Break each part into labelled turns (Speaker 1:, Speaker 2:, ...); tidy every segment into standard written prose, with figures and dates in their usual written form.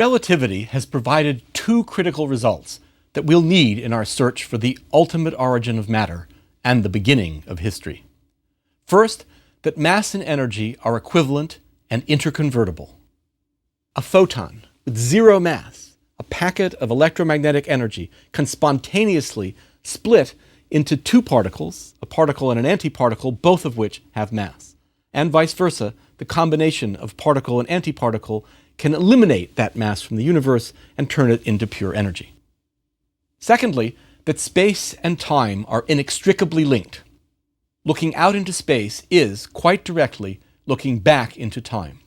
Speaker 1: Relativity has provided two critical results that we'll need in our search for the ultimate origin of matter and the beginning of history. First, that mass and energy are equivalent and interconvertible. A photon with zero mass, a packet of electromagnetic energy, can spontaneously split into two particles, a particle and an antiparticle, both of which have mass. And vice versa, the combination of particle and antiparticle can eliminate that mass from the universe and turn it into pure energy. Secondly, that space and time are inextricably linked. Looking out into space is, quite directly, looking back into time.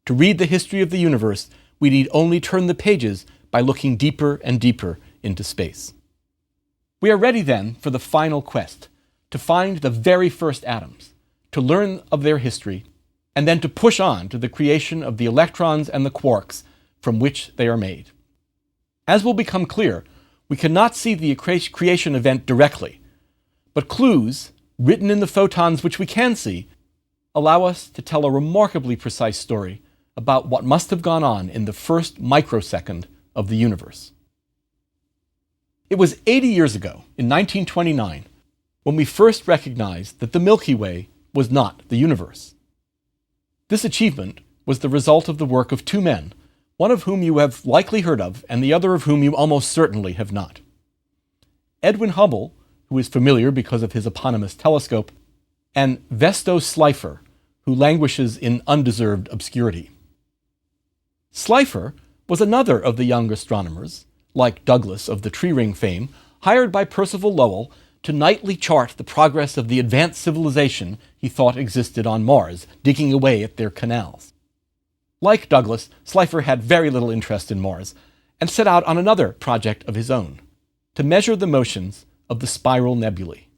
Speaker 1: To read the history of the universe, we need only turn the pages by looking deeper and deeper into space. We are ready then for the final quest, to find the very first atoms, to learn of their history, and then to push on to the creation of the electrons and the quarks from which they are made. As will become clear, we cannot see the creation event directly, but clues, written in the photons which we can see, allow us to tell a remarkably precise story about what must have gone on in the first microsecond of the universe. It was 80 years ago, in 1929, when we first recognized that the Milky Way was not the universe. This achievement was the result of the work of two men, one of whom you have likely heard of, and the other of whom you almost certainly have not. Edwin Hubble, who is familiar because of his eponymous telescope, and Vesto Slipher, who languishes in undeserved obscurity. Slipher was another of the young astronomers, like Douglas of the tree ring fame, hired by Percival Lowell to nightly chart the progress of the advanced civilization he thought existed on Mars, digging away at their canals. Like Douglas, Slipher had very little interest in Mars, and set out on another project of his own, to measure the motions of the spiral nebulae.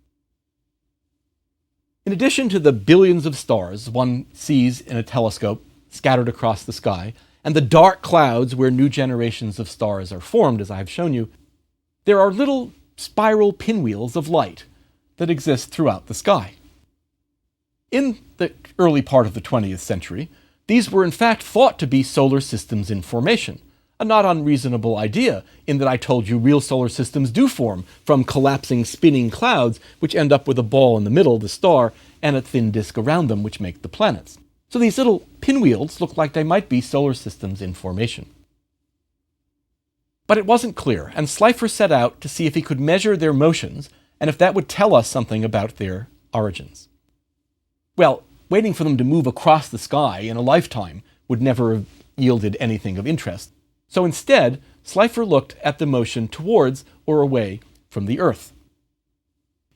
Speaker 1: In addition to the billions of stars one sees in a telescope scattered across the sky, and the dark clouds where new generations of stars are formed, as I have shown you, there are little spiral pinwheels of light that exist throughout the sky. In the early part of the 20th century, these were in fact thought to be solar systems in formation, a not unreasonable idea in that I told you real solar systems do form from collapsing spinning clouds which end up with a ball in the middle, the star, and a thin disk around them which make the planets. So these little pinwheels look like they might be solar systems in formation. But it wasn't clear, and Slipher set out to see if he could measure their motions and if that would tell us something about their origins. Well, waiting for them to move across the sky in a lifetime would never have yielded anything of interest. So instead, Slipher looked at the motion towards or away from the Earth.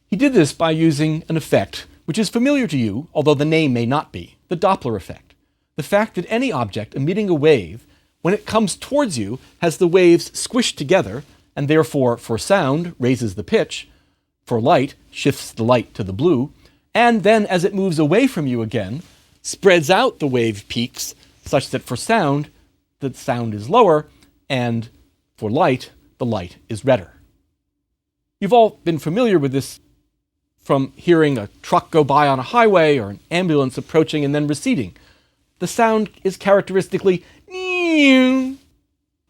Speaker 1: He did this by using an effect which is familiar to you, although the name may not be, the Doppler effect. The fact that any object emitting a wave, when it comes towards you, has the waves squished together, and therefore, for sound, raises the pitch, for light, shifts the light to the blue, and then as it moves away from you again, spreads out the wave peaks, such that for sound, the sound is lower, and for light, the light is redder. You've all been familiar with this from hearing a truck go by on a highway or an ambulance approaching and then receding. The sound is characteristically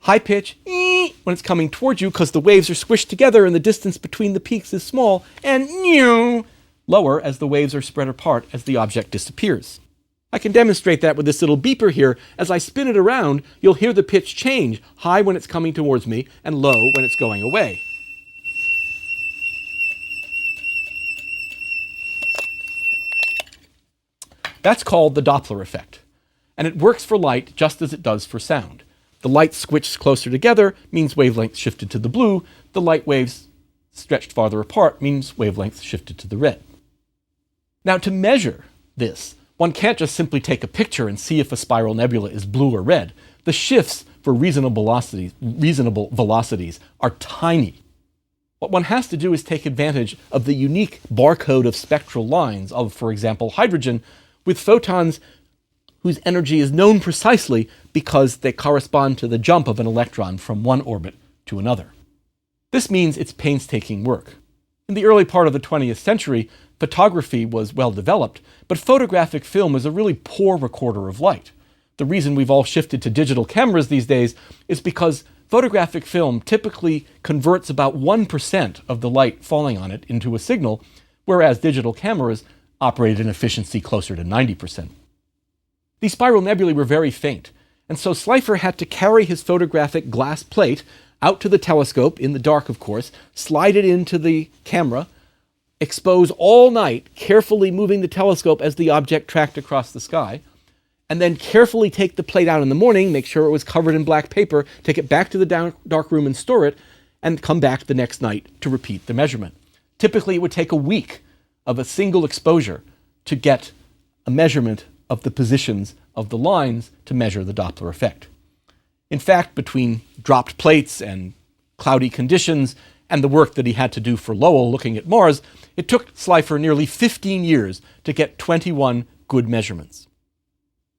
Speaker 1: high pitch when it's coming towards you because the waves are squished together and the distance between the peaks is small, and lower as the waves are spread apart as the object disappears. I can demonstrate that with this little beeper here. As I spin it around, you'll hear the pitch change, high when it's coming towards me and low when it's going away. That's called the Doppler effect, and it works for light just as it does for sound. The light squished closer together means wavelengths shifted to the blue. The light waves stretched farther apart means wavelengths shifted to the red. Now, to measure this, one can't just simply take a picture and see if a spiral nebula is blue or red. The shifts for reasonable velocities are tiny. What one has to do is take advantage of the unique barcode of spectral lines of, for example, hydrogen, with photons whose energy is known precisely because they correspond to the jump of an electron from one orbit to another. This means it's painstaking work. In the early part of the 20th century, photography was well developed, but photographic film is a really poor recorder of light. The reason we've all shifted to digital cameras these days is because photographic film typically converts about 1% of the light falling on it into a signal, whereas digital cameras operate at an efficiency closer to 90%. These spiral nebulae were very faint, and so Slipher had to carry his photographic glass plate out to the telescope, in the dark of course, slide it into the camera, expose all night, carefully moving the telescope as the object tracked across the sky, and then carefully take the plate out in the morning, make sure it was covered in black paper, take it back to the dark room and store it, and come back the next night to repeat the measurement. Typically, it would take a week of a single exposure to get a measurement of the positions of the lines to measure the Doppler effect. In fact, between dropped plates and cloudy conditions and the work that he had to do for Lowell looking at Mars, it took Slipher nearly 15 years to get 21 good measurements.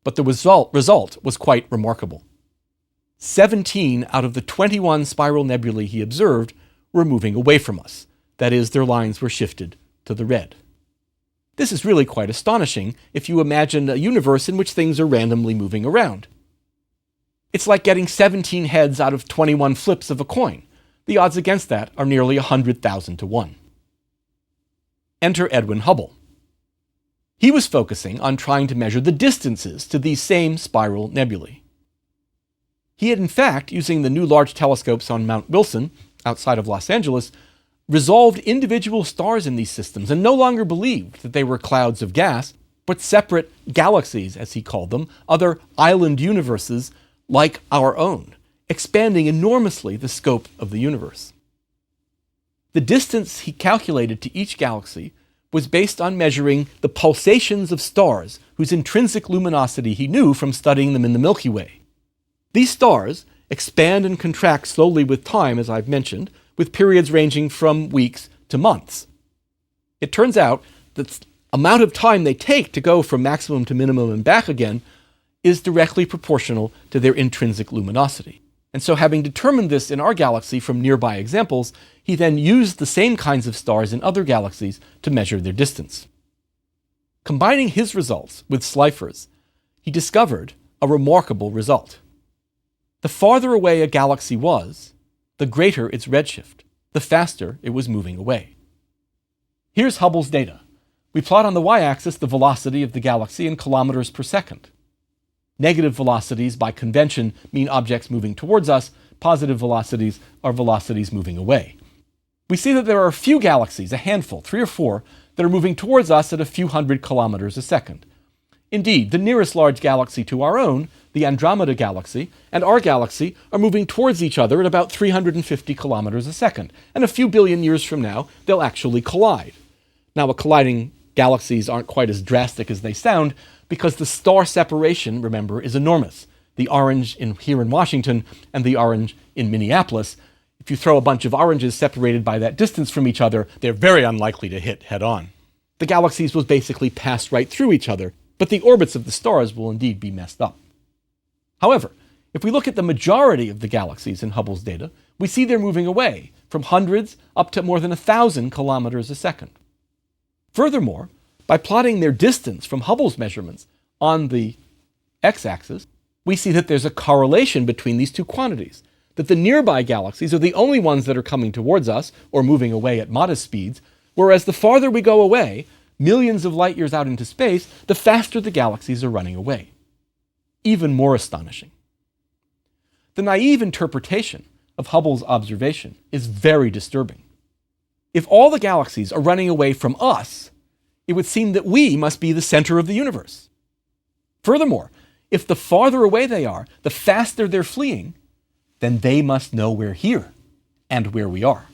Speaker 1: But the result was quite remarkable. 17 out of the 21 spiral nebulae he observed were moving away from us. That is, their lines were shifted to the red. This is really quite astonishing if you imagine a universe in which things are randomly moving around. It's like getting 17 heads out of 21 flips of a coin. The odds against that are nearly 100,000 to 1. Enter Edwin Hubble. He was focusing on trying to measure the distances to these same spiral nebulae. He had, in fact, using the new large telescopes on Mount Wilson, outside of Los Angeles, resolved individual stars in these systems and no longer believed that they were clouds of gas, but separate galaxies, as he called them, other island universes like our own, expanding enormously the scope of the universe. The distance he calculated to each galaxy was based on measuring the pulsations of stars whose intrinsic luminosity he knew from studying them in the Milky Way. These stars expand and contract slowly with time, as I've mentioned, with periods ranging from weeks to months. It turns out that the amount of time they take to go from maximum to minimum and back again is directly proportional to their intrinsic luminosity. And so, having determined this in our galaxy from nearby examples, he then used the same kinds of stars in other galaxies to measure their distance. Combining his results with Slipher's, he discovered a remarkable result. The farther away a galaxy was, the greater its redshift, the faster it was moving away. Here's Hubble's data. We plot on the y-axis the velocity of the galaxy in kilometers per second. Negative velocities, by convention, mean objects moving towards us. Positive velocities are velocities moving away. We see that there are a few galaxies, a handful, 3 or 4, that are moving towards us at a few hundred kilometers a second. Indeed, the nearest large galaxy to our own, the Andromeda galaxy, and our galaxy are moving towards each other at about 350 kilometers a second, and a few billion years from now, they'll actually collide. Now, colliding galaxies aren't quite as drastic as they sound, because the star separation, remember, is enormous. The orange here in Washington and the orange in Minneapolis. If you throw a bunch of oranges separated by that distance from each other, they're very unlikely to hit head-on. The galaxies will basically pass right through each other, but the orbits of the stars will indeed be messed up. However, if we look at the majority of the galaxies in Hubble's data, we see they're moving away from hundreds up to more than 1,000 kilometers a second. Furthermore, by plotting their distance from Hubble's measurements on the x-axis, we see that there's a correlation between these two quantities, that the nearby galaxies are the only ones that are coming towards us or moving away at modest speeds, whereas the farther we go away, millions of light years out into space, the faster the galaxies are running away. Even more astonishing. The naive interpretation of Hubble's observation is very disturbing. If all the galaxies are running away from us, it would seem that we must be the center of the universe. Furthermore, if the farther away they are, the faster they're fleeing, then they must know we're here and where we are.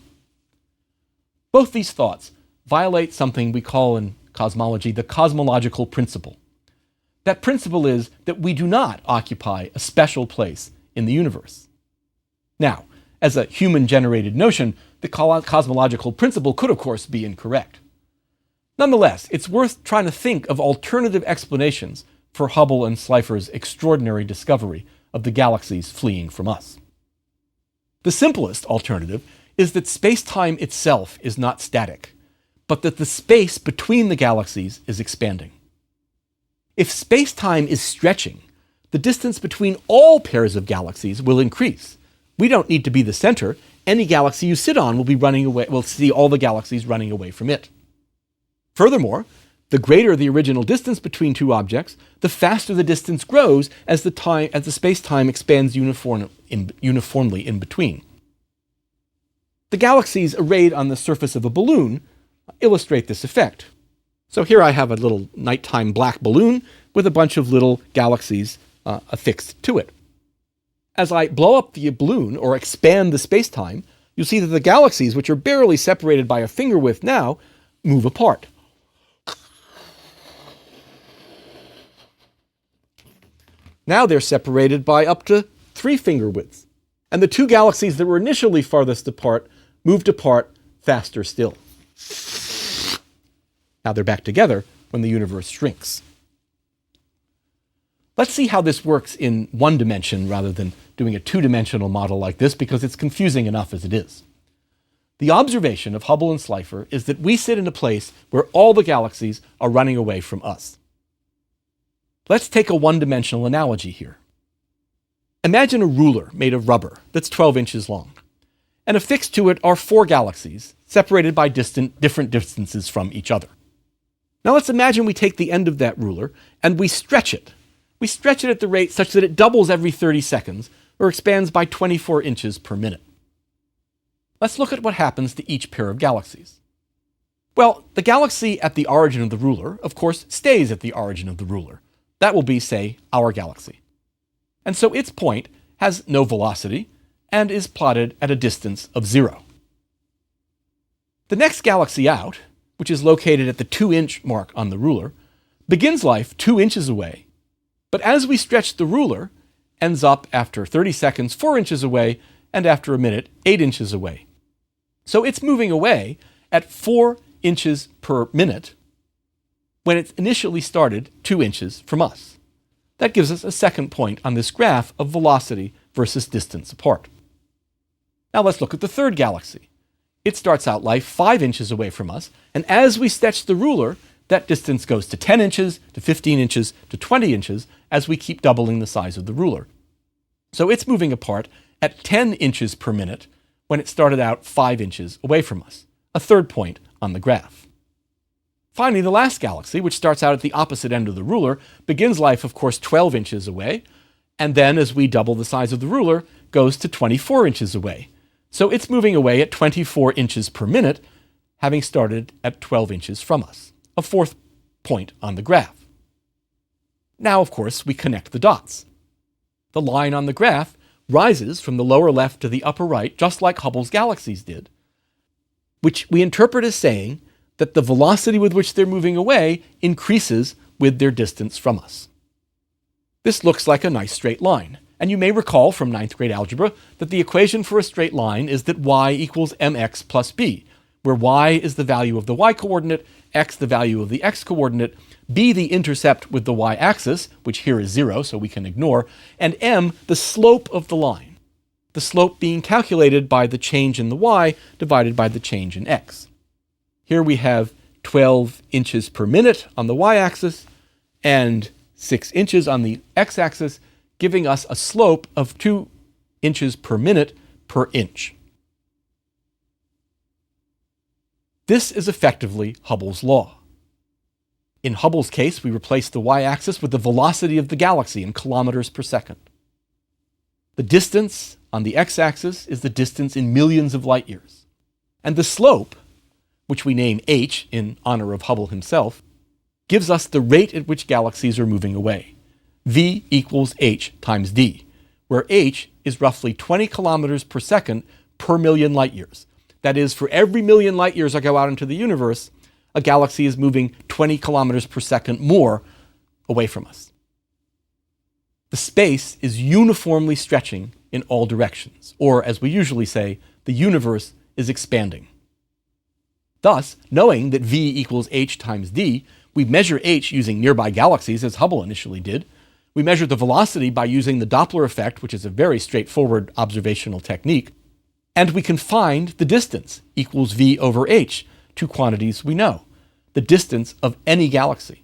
Speaker 1: Both these thoughts violate something we call in cosmology the cosmological principle. That principle is that we do not occupy a special place in the universe. Now, as a human-generated notion, the cosmological principle could, of course, be incorrect. Nonetheless, it's worth trying to think of alternative explanations for Hubble and Slipher's extraordinary discovery of the galaxies fleeing from us. The simplest alternative is that space-time itself is not static, but that the space between the galaxies is expanding. If space-time is stretching, the distance between all pairs of galaxies will increase. We don't need to be the center. Any galaxy you sit on will see all the galaxies running away from it. Furthermore, the greater the original distance between two objects, the faster the distance grows as the space-time expands uniformly in between. The galaxies arrayed on the surface of a balloon illustrate this effect. So here I have a little nighttime black balloon with a bunch of little galaxies affixed to it. As I blow up the balloon or expand the space-time, you'll see that the galaxies, which are barely separated by a finger width now, move apart. Now they're separated by up to 3 finger widths. And the two galaxies that were initially farthest apart moved apart faster still. Now they're back together when the universe shrinks. Let's see how this works in one dimension rather than doing a two-dimensional model like this, because it's confusing enough as it is. The observation of Hubble and Slipher is that we sit in a place where all the galaxies are running away from us. Let's take a one-dimensional analogy here. Imagine a ruler made of rubber that's 12 inches long, and affixed to it are 4 galaxies, separated by different distances from each other. Now let's imagine we take the end of that ruler and we stretch it. We stretch it at the rate such that it doubles every 30 seconds, or expands by 24 inches per minute. Let's look at what happens to each pair of galaxies. Well, the galaxy at the origin of the ruler, of course, stays at the origin of the ruler. That will be, say, our galaxy. And so its point has no velocity and is plotted at a distance of 0. The next galaxy out, which is located at the 2-inch mark on the ruler, begins life 2 inches away, but as we stretch the ruler, ends up after 30 seconds 4 inches away, and after a minute 8 inches away. So it's moving away at 4 inches per minute when it initially started 2 inches from us. That gives us a second point on this graph of velocity versus distance apart. Now let's look at the third galaxy. It starts out life 5 inches away from us, and as we stretch the ruler, that distance goes to 10 inches, to 15 inches, to 20 inches, as we keep doubling the size of the ruler. So it's moving apart at 10 inches per minute when it started out 5 inches away from us, a third point on the graph. Finally, the last galaxy, which starts out at the opposite end of the ruler, begins life, of course, 12 inches away, and then, as we double the size of the ruler, goes to 24 inches away. So it's moving away at 24 inches per minute, having started at 12 inches from us, a fourth point on the graph. Now, of course, we connect the dots. The line on the graph rises from the lower left to the upper right, just like Hubble's galaxies did, which we interpret as saying that the velocity with which they're moving away increases with their distance from us. This looks like a nice straight line, and you may recall from 9th grade algebra that the equation for a straight line is that y equals mx plus b, where y is the value of the y-coordinate, x the value of the x-coordinate, b the intercept with the y-axis, which here is 0, so we can ignore, and m the slope of the line, the slope being calculated by the change in the y divided by the change in x. Here we have 12 inches per minute on the y-axis and 6 inches on the x-axis, giving us a slope of 2 inches per minute per inch. This is effectively Hubble's law. In Hubble's case, we replace the y-axis with the velocity of the galaxy in kilometers per second. The distance on the x-axis is the distance in millions of light years. And the slope, which we name h in honor of Hubble himself, gives us the rate at which galaxies are moving away. V equals h times d, where h is roughly 20 kilometers per second per million light years. That is, for every million light years I go out into the universe, a galaxy is moving 20 kilometers per second more away from us. The space is uniformly stretching in all directions, or as we usually say, the universe is expanding. Thus, knowing that v equals h times d, we measure h using nearby galaxies, as Hubble initially did. We measure the velocity by using the Doppler effect, which is a very straightforward observational technique. And we can find the distance equals v over h, two quantities we know, the distance of any galaxy.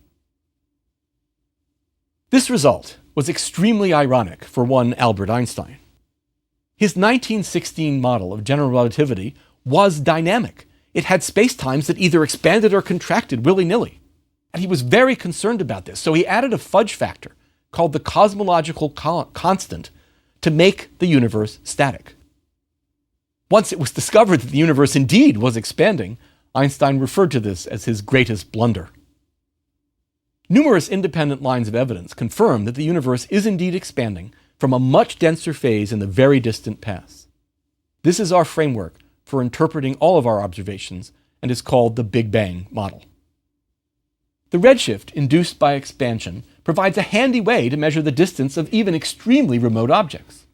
Speaker 1: This result was extremely ironic for one Albert Einstein. His 1916 model of general relativity was dynamic. It had spacetimes that either expanded or contracted willy-nilly. And he was very concerned about this, so he added a fudge factor called the cosmological constant to make the universe static. Once it was discovered that the universe indeed was expanding, Einstein referred to this as his greatest blunder. Numerous independent lines of evidence confirm that the universe is indeed expanding from a much denser phase in the very distant past. This is our framework for interpreting all of our observations and is called the Big Bang model. The redshift induced by expansion provides a handy way to measure the distance of even extremely remote objects.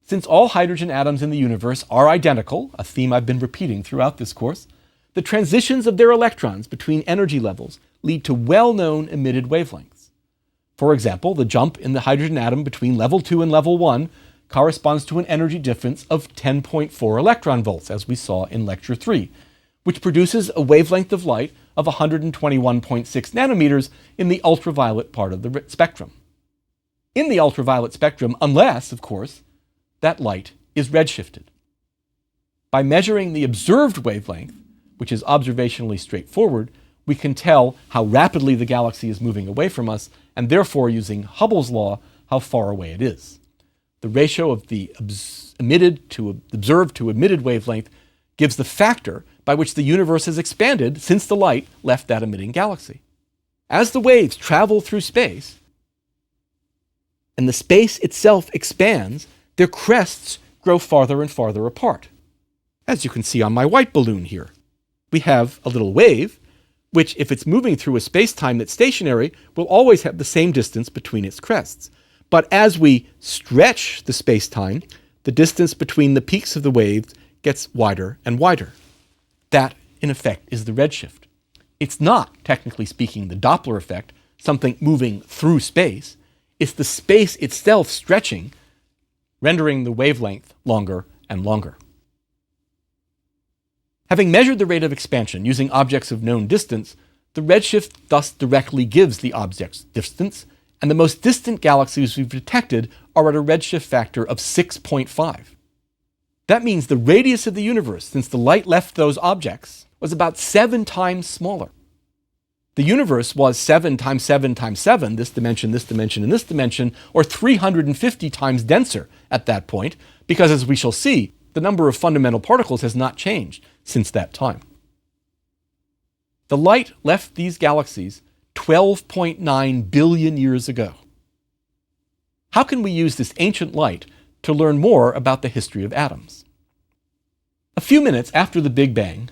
Speaker 1: Since all hydrogen atoms in the universe are identical, a theme I've been repeating throughout this course, the transitions of their electrons between energy levels lead to well-known emitted wavelengths. For example, the jump in the hydrogen atom between level 2 and level 1 corresponds to an energy difference of 10.4 electron volts, as we saw in lecture 3, which produces a wavelength of light of 121.6 nanometers in the ultraviolet part of the spectrum. In the ultraviolet spectrum, unless, of course, that light is redshifted. By measuring the observed wavelength, which is observationally straightforward, we can tell how rapidly the galaxy is moving away from us, and therefore, using Hubble's law, how far away it is. The ratio of the emitted to observed to emitted wavelength gives the factor by which the universe has expanded since the light left that emitting galaxy. As the waves travel through space, and the space itself expands, their crests grow farther and farther apart. As you can see on my white balloon here, we have a little wave, which, if it's moving through a space-time that's stationary, will always have the same distance between its crests. But as we stretch the space-time, the distance between the peaks of the waves gets wider and wider. That, in effect, is the redshift. It's not, technically speaking, the Doppler effect, something moving through space. It's the space itself stretching, rendering the wavelength longer and longer. Having measured the rate of expansion using objects of known distance, the redshift thus directly gives the object's distance, and the most distant galaxies we've detected are at a redshift factor of 6.5. That means the radius of the universe since the light left those objects was about 7 times smaller. The universe was 7 times 7 times 7, this dimension, and this dimension, or 350 times denser at that point, because as we shall see, the number of fundamental particles has not changed since that time. The light left these galaxies 12.9 billion years ago. How can we use this ancient light to learn more about the history of atoms? A few minutes after the Big Bang,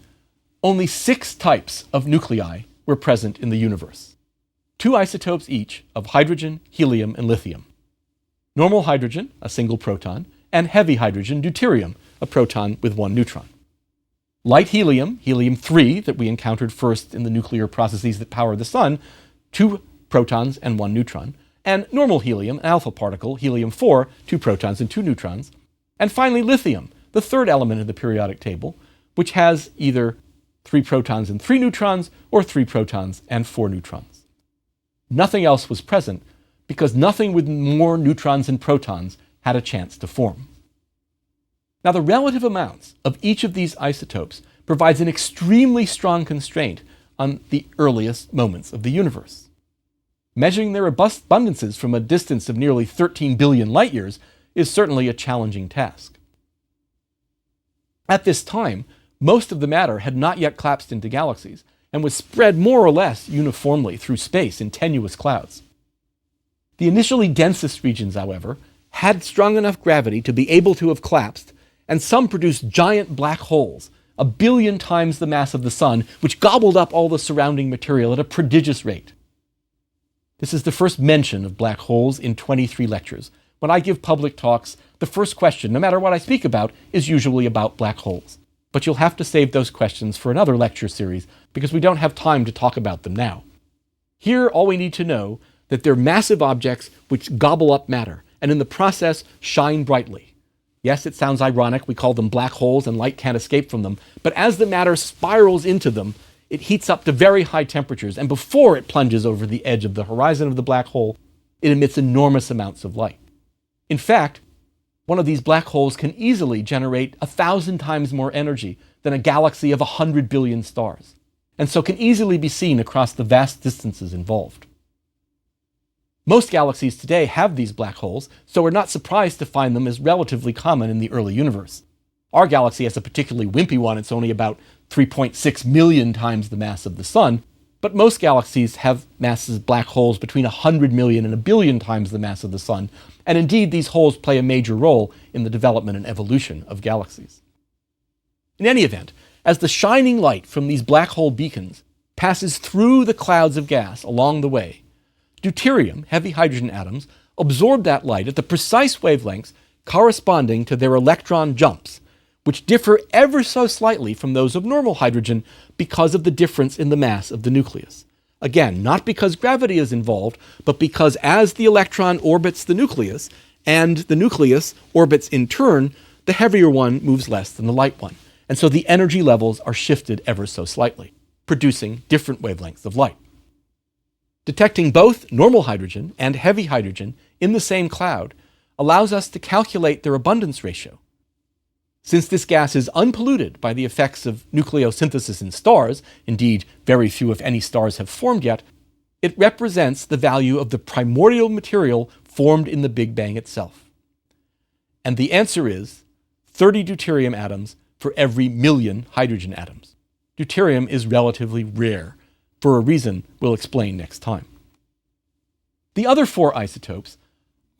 Speaker 1: only 6 types of nuclei were present in the universe. 2 isotopes each of hydrogen, helium, and lithium. Normal hydrogen, a single proton, and heavy hydrogen, deuterium, a proton with 1 neutron. Light helium, helium-3, that we encountered first in the nuclear processes that power the sun, 2 protons and 1 neutron. And normal helium, an alpha particle, helium-4, 2 protons and 2 neutrons. And finally lithium, the third element of the periodic table, which has either 3 protons and 3 neutrons, or 3 protons and 4 neutrons. Nothing else was present because nothing with more neutrons and protons had a chance to form. Now, the relative amounts of each of these isotopes provides an extremely strong constraint on the earliest moments of the universe. Measuring their abundances from a distance of nearly 13 billion light years is certainly a challenging task. At this time, most of the matter had not yet collapsed into galaxies and was spread more or less uniformly through space in tenuous clouds. The initially densest regions, however, had strong enough gravity to be able to have collapsed, and some produced giant black holes, 1 billion times the mass of the sun, which gobbled up all the surrounding material at a prodigious rate. This is the first mention of black holes in 23 lectures. When I give public talks, the first question, no matter what I speak about, is usually about black holes. But you'll have to save those questions for another lecture series because we don't have time to talk about them now. Here, all we need to know that they're massive objects which gobble up matter, and in the process shine brightly. Yes, it sounds ironic, we call them black holes and light can't escape from them, but as the matter spirals into them, it heats up to very high temperatures, and before it plunges over the edge of the horizon of the black hole, it emits enormous amounts of light. In fact, one of these black holes can easily generate 1,000 times more energy than a galaxy of 100 billion stars, and so can easily be seen across the vast distances involved. Most galaxies today have these black holes, so we're not surprised to find them as relatively common in the early universe. Our galaxy has a particularly wimpy one. It's only about 3.6 million times the mass of the Sun, but most galaxies have massive black holes between 100 million and 1 billion times the mass of the Sun, and indeed these holes play a major role in the development and evolution of galaxies. In any event, as the shining light from these black hole beacons passes through the clouds of gas along the way, deuterium, heavy hydrogen atoms, absorb that light at the precise wavelengths corresponding to their electron jumps, which differ ever so slightly from those of normal hydrogen because of the difference in the mass of the nucleus. Again, not because gravity is involved, but because as the electron orbits the nucleus, and the nucleus orbits in turn, the heavier one moves less than the light one. And so the energy levels are shifted ever so slightly, producing different wavelengths of light. Detecting both normal hydrogen and heavy hydrogen in the same cloud allows us to calculate their abundance ratio. Since this gas is unpolluted by the effects of nucleosynthesis in stars, indeed very few if any stars have formed yet, it represents the value of the primordial material formed in the Big Bang itself. And the answer is 30 deuterium atoms for every million hydrogen atoms. Deuterium is relatively rare, for a reason we'll explain next time. The other 4 isotopes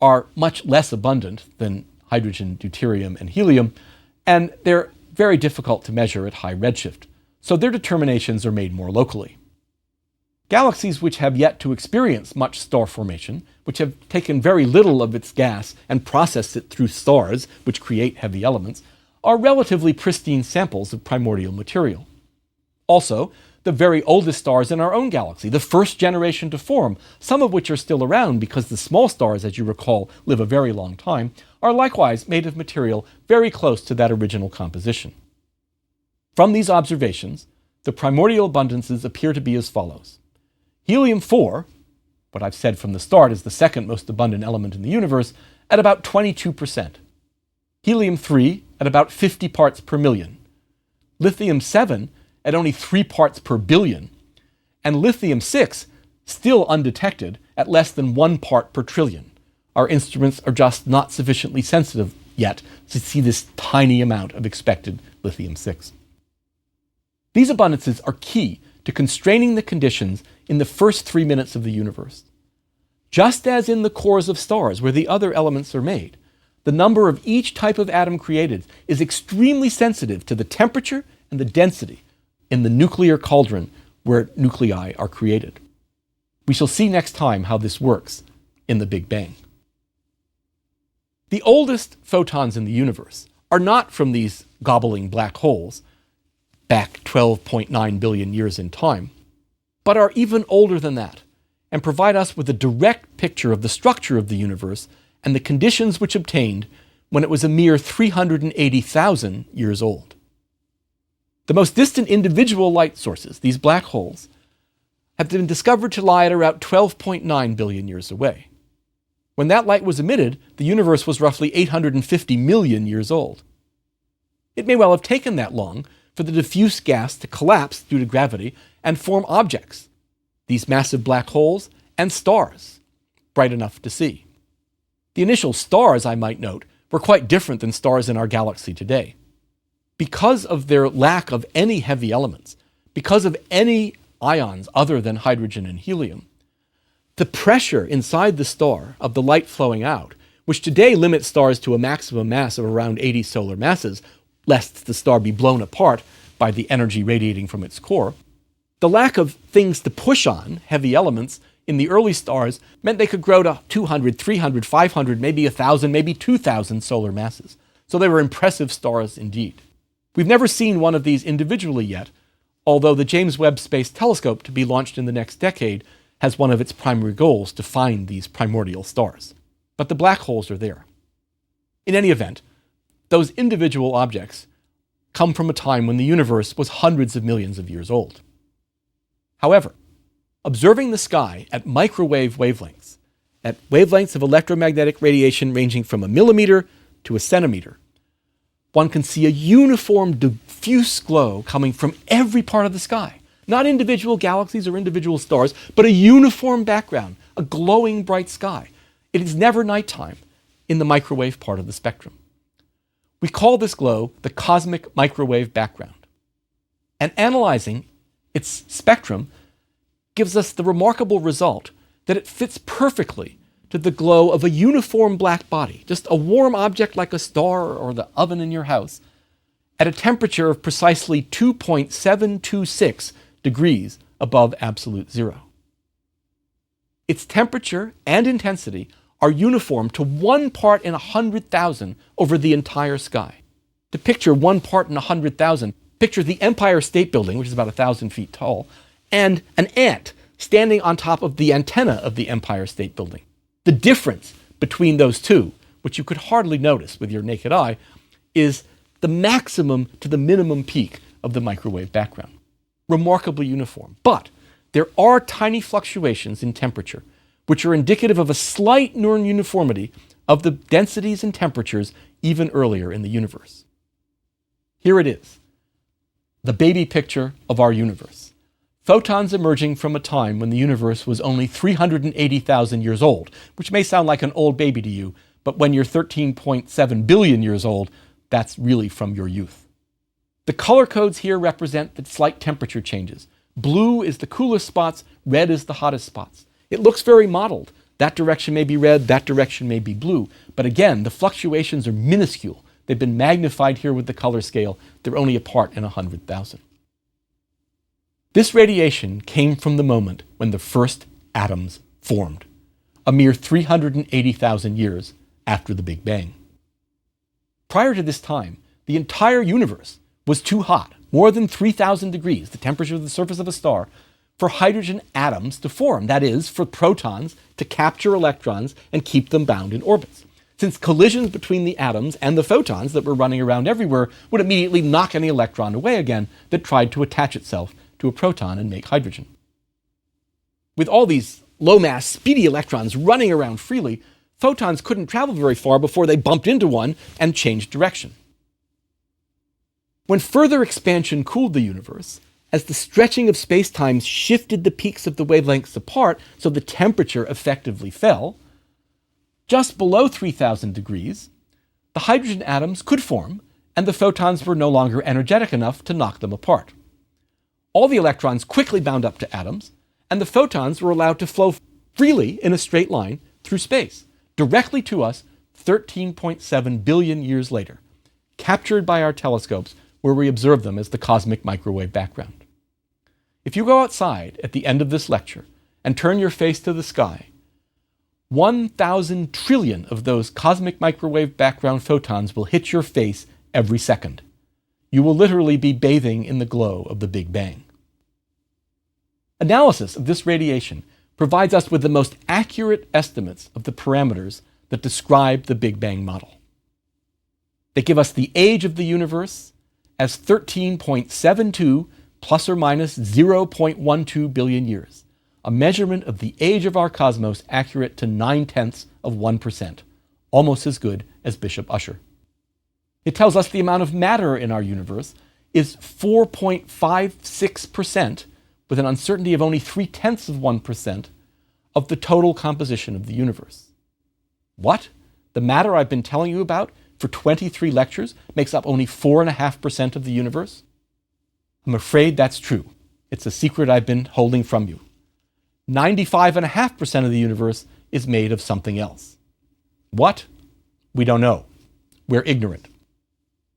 Speaker 1: are much less abundant than hydrogen, deuterium, and helium, and they're very difficult to measure at high redshift, so their determinations are made more locally. Galaxies which have yet to experience much star formation, which have taken very little of its gas and processed it through stars, which create heavy elements, are relatively pristine samples of primordial material. Also, the very oldest stars in our own galaxy, the first generation to form, some of which are still around because the small stars, as you recall, live a very long time, are likewise made of material very close to that original composition. From these observations, the primordial abundances appear to be as follows. Helium-4, what I've said from the start is the second most abundant element in the universe, at about 22%. Helium-3 at about 50 parts per million. Lithium-7 at only 3 parts per billion. And lithium-6, still undetected, at less than 1 part per trillion. Our instruments are just not sufficiently sensitive yet to see this tiny amount of expected lithium-6. These abundances are key to constraining the conditions in the first 3 minutes of the universe. Just as in the cores of stars, where the other elements are made, the number of each type of atom created is extremely sensitive to the temperature and the density in the nuclear cauldron where nuclei are created. We shall see next time how this works in the Big Bang. The oldest photons in the universe are not from these gobbling black holes, back 12.9 billion years in time, but are even older than that, and provide us with a direct picture of the structure of the universe and the conditions which obtained when it was a mere 380,000 years old. The most distant individual light sources, these black holes, have been discovered to lie at around 12.9 billion years away. When that light was emitted, the universe was roughly 850 million years old. It may well have taken that long for the diffuse gas to collapse due to gravity and form objects, these massive black holes and stars, bright enough to see. The initial stars, I might note, were quite different than stars in our galaxy today. Because of their lack of any heavy elements, because of any ions other than hydrogen and helium, the pressure inside the star of the light flowing out, which today limits stars to a maximum mass of around 80 solar masses, lest the star be blown apart by the energy radiating from its core, the lack of things to push on, heavy elements, in the early stars meant they could grow to 200, 300, 500, maybe 1,000, maybe 2,000 solar masses. So they were impressive stars indeed. We've never seen one of these individually yet, although the James Webb Space Telescope, to be launched in the next decade, has one of its primary goals to find these primordial stars. But the black holes are there. In any event, those individual objects come from a time when the universe was hundreds of millions of years old. However, observing the sky at microwave wavelengths at wavelengths of electromagnetic radiation ranging from a millimeter to a centimeter. One can see a uniform, diffuse glow coming from every part of the sky. Not individual galaxies or individual stars, but a uniform background, a glowing bright sky. It is never nighttime in the microwave part of the spectrum. We call this glow the cosmic microwave background. And analyzing its spectrum gives us the remarkable result that it fits perfectly to the glow of a uniform black body, just a warm object like a star or the oven in your house, at a temperature of precisely 2.726 degrees above absolute zero. Its temperature and intensity are uniform to 1 part in 100,000 over the entire sky. To picture 1 part in 100,000, picture the Empire State Building, which is about 1,000 feet tall, and an ant standing on top of the antenna of the Empire State Building. The difference between those two, which you could hardly notice with your naked eye, is the maximum to the minimum peak of the microwave background. Remarkably uniform. But there are tiny fluctuations in temperature, which are indicative of a slight non-uniformity of the densities and temperatures even earlier in the universe. Here it is, the baby picture of our universe. Photons emerging from a time when the universe was only 380,000 years old, which may sound like an old baby to you, but when you're 13.7 billion years old, that's really from your youth. The color codes here represent the slight temperature changes. Blue is the coolest spots, red is the hottest spots. It looks very mottled. That direction may be red, that direction may be blue. But again, the fluctuations are minuscule. They've been magnified here with the color scale. They're only a part in 100,000. This radiation came from the moment when the first atoms formed, a mere 380,000 years after the Big Bang. Prior to this time, the entire universe was too hot, more than 3,000 degrees, the temperature of the surface of a star, for hydrogen atoms to form, that is, for protons to capture electrons and keep them bound in orbits. Since collisions between the atoms and the photons that were running around everywhere would immediately knock any electron away again that tried to attach itself to a proton and make hydrogen. With all these low-mass, speedy electrons running around freely, photons couldn't travel very far before they bumped into one and changed direction. When further expansion cooled the universe, as the stretching of space-time shifted the peaks of the wavelengths apart so the temperature effectively fell, just below 3,000 degrees, the hydrogen atoms could form, and the photons were no longer energetic enough to knock them apart. All the electrons quickly bound up to atoms, and the photons were allowed to flow freely in a straight line through space, directly to us 13.7 billion years later, captured by our telescopes where we observe them as the cosmic microwave background. If you go outside at the end of this lecture and turn your face to the sky, 1,000 trillion of those cosmic microwave background photons will hit your face every second. You will literally be bathing in the glow of the Big Bang. Analysis of this radiation provides us with the most accurate estimates of the parameters that describe the Big Bang model. They give us the age of the universe as 13.72 plus or minus 0.12 billion years, a measurement of the age of our cosmos accurate to 0.9%, almost as good as Bishop Ussher. It tells us the amount of matter in our universe is 4.56%, with an uncertainty of only 0.3% of the total composition of the universe. What? The matter I've been telling you about for 23 lectures makes up only 4.5% of the universe? I'm afraid that's true. It's a secret I've been holding from you. 95.5% of the universe is made of something else. What? We don't know. We're ignorant.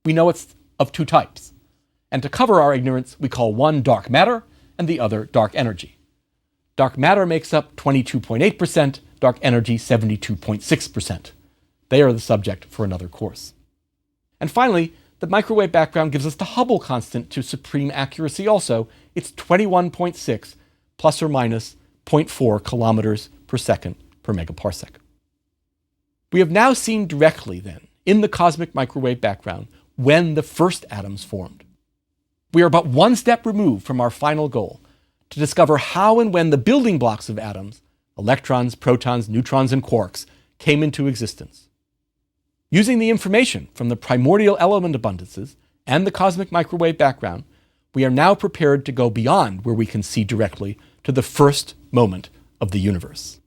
Speaker 1: We know it's of two types. And to cover our ignorance, we call one dark matter and the other dark energy. Dark matter makes up 22.8%, dark energy 72.6%. They are the subject for another course. And finally, the microwave background gives us the Hubble constant to supreme accuracy also. It's 21.6 plus or minus 0.4 kilometers per second per megaparsec. We have now seen directly then, in the cosmic microwave background, when the first atoms formed. We are but one step removed from our final goal, to discover how and when the building blocks of atoms electrons, protons, neutrons, and quarks, came into existence. Using the information from the primordial element abundances and the cosmic microwave background, we are now prepared to go beyond where we can see directly to the first moment of the universe.